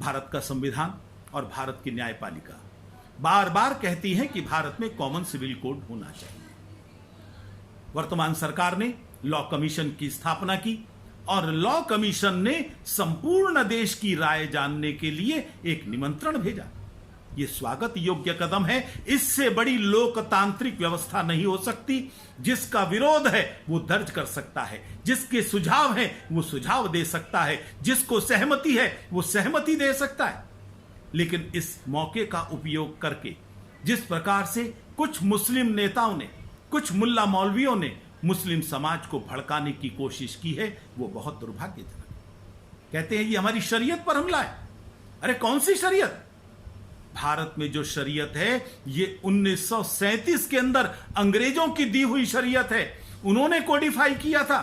भारत का संविधान और भारत की न्यायपालिका बार बार कहती है कि भारत में कॉमन सिविल कोड होना चाहिए। वर्तमान सरकार ने लॉ कमीशन की स्थापना की और लॉ कमीशन ने संपूर्ण देश की राय जानने के लिए एक निमंत्रण भेजा। यह स्वागत योग्य कदम है। इससे बड़ी लोकतांत्रिक व्यवस्था नहीं हो सकती। जिसका विरोध है वो दर्ज कर सकता है, जिसके सुझाव है वो सुझाव दे सकता है, जिसको सहमति है वो सहमति दे सकता है। लेकिन इस मौके का उपयोग करके जिस प्रकार से कुछ मुस्लिम नेताओं ने, कुछ मुल्ला मौलवियों ने मुस्लिम समाज को भड़काने की कोशिश की है, वो बहुत दुर्भाग्यजनक है। कहते हैं ये हमारी शरीयत पर हमला है। अरे कौन सी शरीयत? भारत में जो शरीयत है ये 1937 के अंदर अंग्रेजों की दी हुई शरीयत है। उन्होंने कोडिफाई किया था।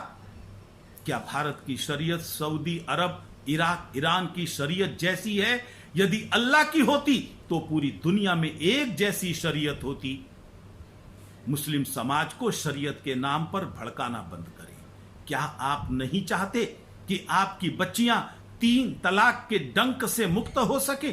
क्या भारत की शरीयत सऊदी अरब, इराक, ईरान की शरीयत जैसी है? यदि अल्लाह की होती तो पूरी दुनिया में एक जैसी शरीयत होती। मुस्लिम समाज को शरीयत के नाम पर भड़काना बंद करें। क्या आप नहीं चाहते कि आपकी बच्चियां 3 तलाक के डंक से मुक्त हो सके?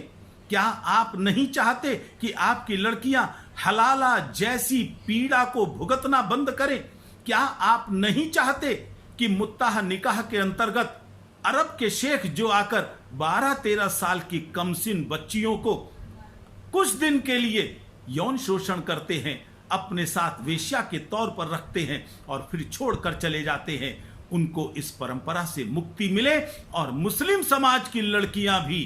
क्या आप नहीं चाहते कि आपकी लड़कियां हलाला जैसी पीड़ा को भुगतना बंद करें? क्या आप नहीं चाहते कि मुत्ताह निकाह के अंतर्गत अरब के शेख जो आकर 12-13 साल की कमसिन बच्चियों को कुछ दिन के लिए यौन शोषण करते हैं, अपने साथ वेश्या के तौर पर रखते हैं और फिर छोड़कर चले जाते हैं, उनको इस परंपरा से मुक्ति मिले और मुस्लिम समाज की लड़कियां भी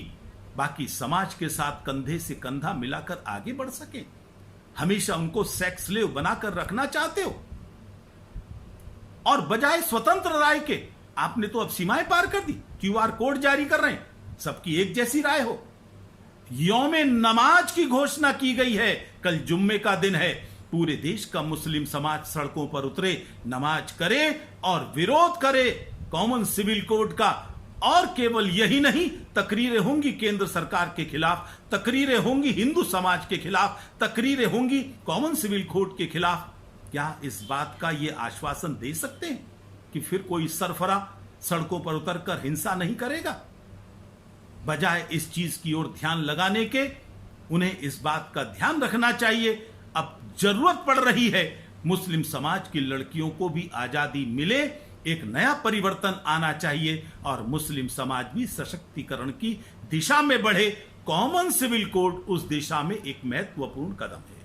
बाकी समाज के साथ कंधे से कंधा मिलाकर आगे बढ़ सके? हमेशा उनको सेक्स स्लेव बनाकर रखना चाहते हो और बजाय स्वतंत्र राय के आपने तो अब सीमाएं पार कर दी। QR कोड जारी कर रहे हैं, सबकी एक जैसी राय हो। यौमे नमाज की घोषणा की गई है। कल जुम्मे का दिन है। पूरे देश का मुस्लिम समाज सड़कों पर उतरे, नमाज करे और विरोध करे कॉमन सिविल कोड का। और केवल यही नहीं, तकरीरें होंगी केंद्र सरकार के खिलाफ, तकरीरें होंगी हिंदू समाज के खिलाफ, तकरीरें होंगी कॉमन सिविल कोड के खिलाफ। क्या इस बात का ये आश्वासन दे सकते हैं कि फिर कोई सरफरा सड़कों पर उतरकर हिंसा नहीं करेगा? बजाय इस चीज की ओर ध्यान लगाने के उन्हें इस बात का ध्यान रखना चाहिए अब जरूरत पड़ रही है मुस्लिम समाज की लड़कियों को भी आजादी मिले, एक नया परिवर्तन आना चाहिए और मुस्लिम समाज भी सशक्तिकरण की दिशा में बढ़े। कॉमन सिविल कोड उस दिशा में एक महत्वपूर्ण कदम है।